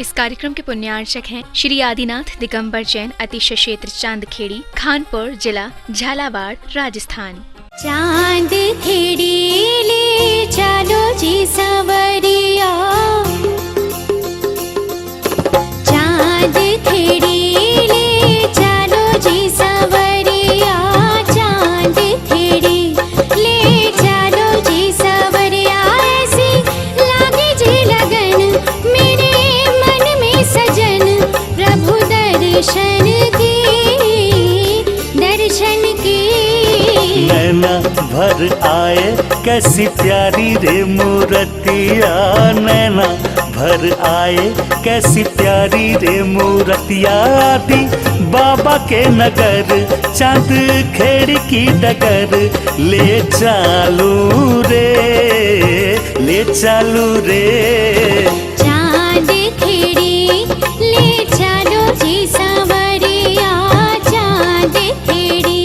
इस कार्यक्रम के पुण्यार्चक हैं श्री आदिनाथ दिगंबर जैन अतिशय क्षेत्र चांदखेड़ी, खानपुर जिला, झालावाड़, राजस्थान। चांद खेड़ी ले चलो जी सवरिया, चांद खेड़ी ले चलो जी सवरिया, चांद खेड़ी ले चलो जी सवरिया। ऐसी लागे जी लगन मेरे मन में सजन, प्रभु दर्शन की, दर्शन की। नैना भर आए कैसी प्यारी रे मूर्तिया, नैना भर आए कैसी प्यारी रे मूर्तिया। आदि बाबा के नगर चांद खेड़ी की डगर, ले चालू रे, ले चालू रे। चांद खेड़ी ले चलो जी सवरिया, चांद खेड़ी।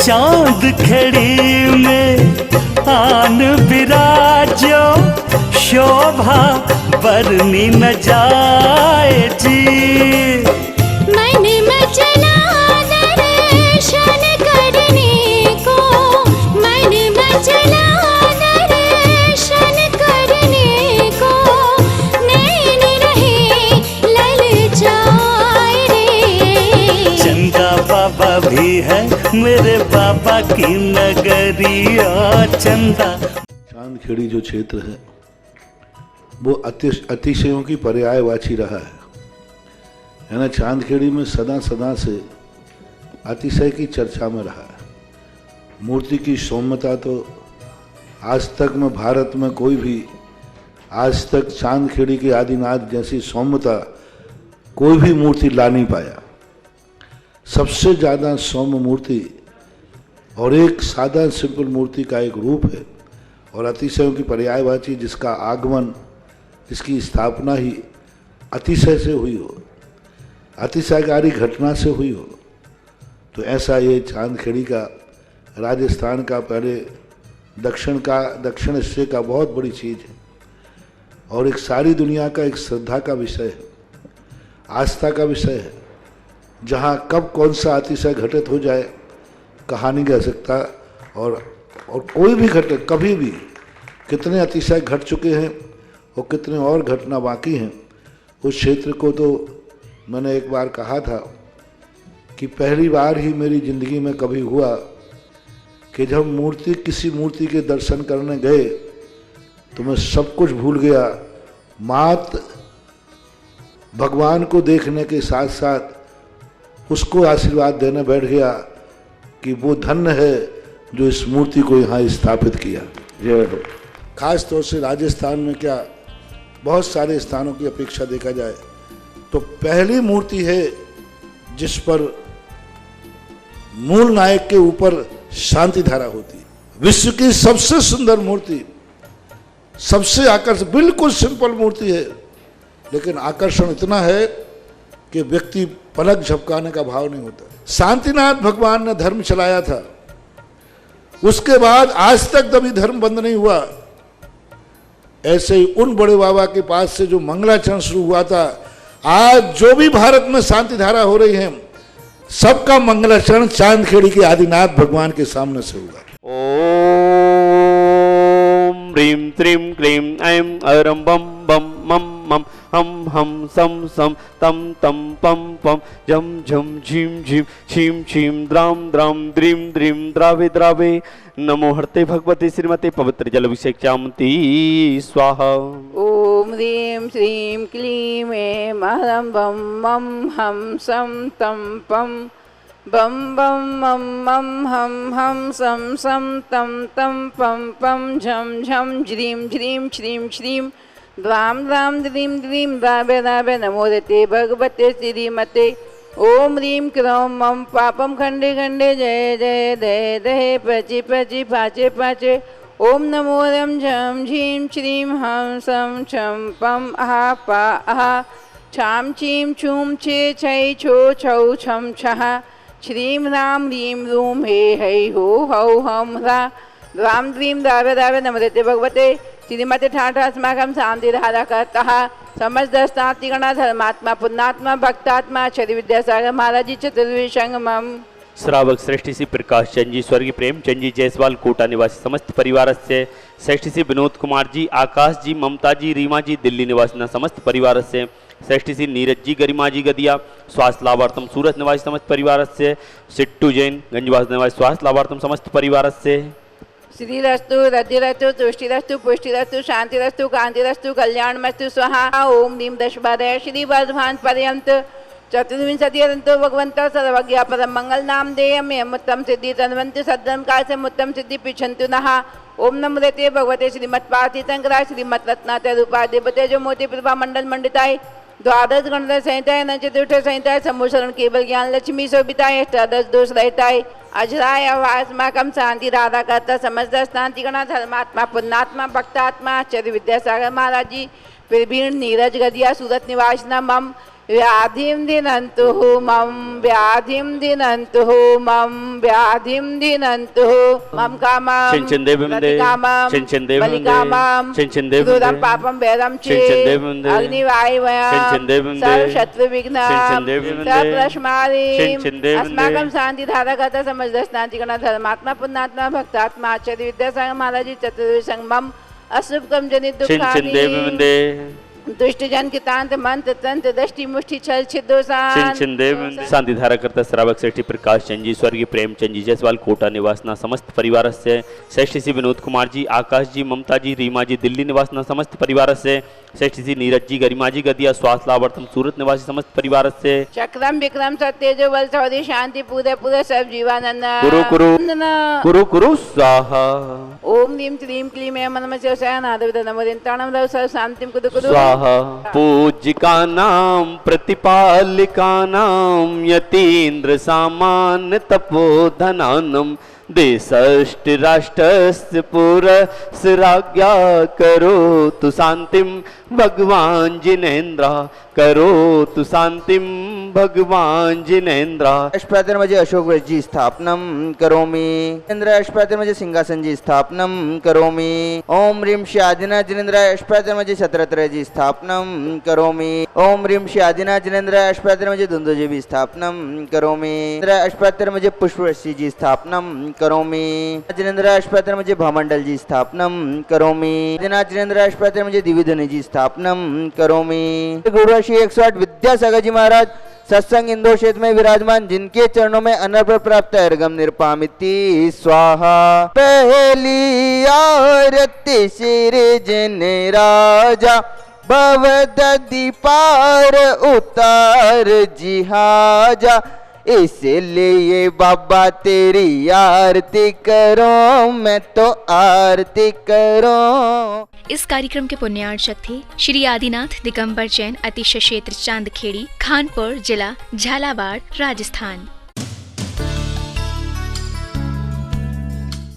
चांद खेड़ी में आन विराजो, शोभा बरनी न जाए जी। मन मचला दर्शन करने को, मन मचला दर्शन करने को, नैन रहे ललचाए रे। चंदा बाबा भी है मेरे बाबा की नगरिया, चंदा। चांदखेड़ी जो क्षेत्र है वो अतिशयों की पर्यायवाची रहा है ना। चांदखेड़ी में सदा सदा से अतिशय की चर्चा में रहा है। मूर्ति की सौम्यता तो आज तक में भारत में कोई भी आज तक चांदखेड़ी के आदिनाथ जैसी सौम्यता कोई भी मूर्ति ला नहीं पाया। सबसे ज़्यादा सौम्य मूर्ति और एक सादा सिंपल मूर्ति का एक रूप है और अतिशयों की पर्यायवाची, जिसका आगमन, जिसकी स्थापना ही अतिशय से हुई हो, अतिशयकारी घटना से हुई हो। तो ऐसा ये चांदखेड़ी का, राजस्थान का, पहले दक्षिण हिस्से का बहुत बड़ी चीज़ है और एक सारी दुनिया का एक श्रद्धा का विषय है, आस्था का विषय है। जहाँ कब कौन सा अतिशय घटित हो जाए कहा नहीं कह सकता, और कोई भी घटना कभी भी, कितने अतिशय घट चुके हैं और कितने और घटना बाकी हैं। उस क्षेत्र को तो मैंने एक बार कहा था कि पहली बार ही मेरी ज़िंदगी में कभी हुआ कि जब किसी मूर्ति के दर्शन करने गए तो मैं सब कुछ भूल गया। मात्र भगवान को देखने के साथ साथ उसको आशीर्वाद देने बैठ गया कि वो धन्य है जो इस मूर्ति को यहाँ स्थापित किया। जय हो। खास तौर से राजस्थान में क्या बहुत सारे स्थानों की अपेक्षा देखा जाए तो पहली मूर्ति है जिस पर मूल नायक के ऊपर शांति धारा होती है। विश्व की सबसे सुंदर मूर्ति, सबसे आकर्षण, बिल्कुल सिंपल मूर्ति है लेकिन आकर्षण इतना है कि व्यक्ति पलक झपकाने का भाव नहीं होता। शांतिनाथ भगवान ने धर्म चलाया था, उसके बाद आज तक कभी धर्म बंद नहीं हुआ। ऐसे ही उन बड़े बाबा के पास से जो मंगलाचरण शुरू हुआ था, आज जो भी भारत में शांति धारा हो रही है सबका मंगलाचरण चांदखेड़ी के आदिनाथ भगवान के सामने से हुआ। ओम ह्रीं त्रीं क्लीं ऐं अरं बम बम मम मम हम हम सम सम तम तम पम पम झम झम झीम झीम छीम छीम द्राम द्राम द्रीम द्रीम द्रावे द्रावे नमो हरते भगवते श्रीमते पवित्र जलाभिषेक्यामती स्वाहा। ओम ह्रीं श्रीं क्लीं ऐं अरं बम मम हम सम तम पम बम बम मम मम हम सम तम पम झम झम ज्रीम ज्रीम श्रीम श्रीम द्वाम द्वाम द्रीम द्रीम द्वाबे द्वाबे नमोदते भगवते श्रीमते ओम ह्रीं क्रों मम पापम खंडे खंडे जय जय दय दहे पचि पचि पाचे पाचे ओम नमो रम झम झीं श्रीं हम सम छम पम अहा पा अहा छाम छीं छूम छे छै छो छौ छम छः श्रीं राम ह्रीं रूं हे है हो हौ हम ह्रा द्वाम द्रीं द्वावे द्वावे नमोदते भगवते श्रीमते ठाठा अस्माकं शांतिधारा करतः समस्त स्नातिगणा धर्मात्मा पुण्यात्मा भक्तात्मा आचार्य विद्यासागर महाराज जी चतुर्वेद संगमम श्रावक श्रेष्ठी श्री प्रकाश चंद जी, स्वर्गीय प्रेम चंद जी, जयसवाल कोटा निवासी समस्त परिवार से श्रेष्ठी श्री विनोद कुमार जी, आकाश जी, ममता जी, रीमा जी, दिल्ली निवासी समस्त परिवार से श्रेष्ठी श्री नीरज जी, गरिमा जी गदिया स्वास्थ्य लाभार्थम सूरत निवासी समस्त परिवार से सिट्टू जैन गंजवास निवासी स्वास्थ्य लाभार्थम समस्त परिवार से श्रीरस्तु रतिरस्तु तुष्टिरस्तु पुष्टिरस्तु शांतिरस्तु कांतिरस्तु कल्याणमस्तु स्वाहा ओम ह्रीं दशभादय श्री वर्धमान पर्यंत चतुर्विंशतिरंतो भगवंत सर्वज्ञ परम मंगल नाम देयम उत्तम सिद्धि तन्वंतु सद्धर्म काल से उत्तम सिद्धि पिछंतु नहा ओम नमोते भगवते श्रीमत् पार्थी संकरा श्रीमत् रत्नाते रूपा देवते जो मोती प्रभा मंडल मंडिताय द्वादश गणधर संहिताय न चतुर्थ संहिताय सम्मोचरण केवल ज्ञान लक्ष्मी शोभिताय अष्टादश दोष रहताय अजराय अवास्माकम शांति राधा करता समस्त स्नातिगणा धर्मात्मा पुण्यात्मा भक्तात्मा आचार्य विद्यासागर महाराज जी प्रवीण नीरज गदिया सूरत निवासिना मम व्याधिं दिनन्तु मम व्याधिं दिनन्तु मम व्याधिं दिनन्तु मम कामं चिंचिंदेव बलिकामं क्रोधं पापं वैरं चेत् अग्निवायुवयं सर्व शत्रु विघ्नं सर्व प्रश्मारीं अस्माकं शांतिधारा करता समस्त स्नातिगणा धर्मात्मा पुण्यात्मा भक्तात्मा आचार्य विद्यासागर महाराज जी चतुर्वेद संगमम अशुभकं जनित दुःखानि दुष्ट जन के तांत मंत्र तंत्र दृष्टि मुष्टि छल छिदोसान शांति धारा करता श्रावक श्रेष्ठी प्रकाश चंद जी, स्वर्गीय प्रेम चंद जी, जयसवाल कोटा निवासना समस्त परिवार से श्रेष्ठी श्री विनोद कुमार जी, आकाश जी, ममता जी, रीमा जी, दिल्ली निवासना समस्त परिवार से श्रेष्ठी श्री नीरज जी, गरिमा जी गदिया स्वास्थ्य लाभार्थम सूरत निवासी समस्त परिवार से चक्रम विक्रम सत्यजो बल चौधरी शांति पूरे पूरे सब जीवानंद कुरु कुरु कुरु कुरु स्वाहा ओम ह्रीं क्लीं क्लीं ऐं मनम शिवसायनाद नमोदिं ताणं रव सर्व शांतिं कुरु कुरु पूज्यकानां प्रतिपालिकानां यतीन्द्र सामान्य तपोधनानं देशष्ट राष्ट्रस्य पुरस्राज्ञा करोतु शांतिं भगवान जिनेन्द्र करोतु शांतिं भगवान जिनेन्द्र अष्टप्रहर अशोक जी स्थापनम करोमि इंद्र अष्टप्रहर सिंहासन जी स्थापनम करोमि ओम ह्रीं श्री आदिनाथ जिनेन्द्र अष्टप्रहर छत्रत्र जी स्थापनम करोमि ओम ह्रीं श्री आदिनाथ जिनेन्द्र अष्टप्रहर दुंदुजी भी स्थापनम करोमि इंद्र अष्टप्रहर पुष्पवृष्टि जी स्थापनम करोमि जिनेन्द्र अष्टप्रहर भामंडल जी स्थापनम करोमि आदिनाथ जिनेन्द्र अष्टप्रहर दिव्यधनी जी स्थापनम करोमि गुरु श्री 108 विद्यासागर जी महाराज सत्संग इंदौर क्षेत्र में विराजमान, जिनके चरणों में अनर्घ्य प्राप्त है अर्घम निर्पामिति स्वाहा। पहली आरती श्री जन राजा भवदधि पार उतार जिहाजा, इसलिए बाबा तेरी आरती करो, मैं तो आरती करो। इस कार्यक्रम के पुण्यार्चक थे श्री आदिनाथ दिगंबर जैन, अतिशय क्षेत्र चांदखेड़ी, खानपुर जिला, झालावाड़, राजस्थान।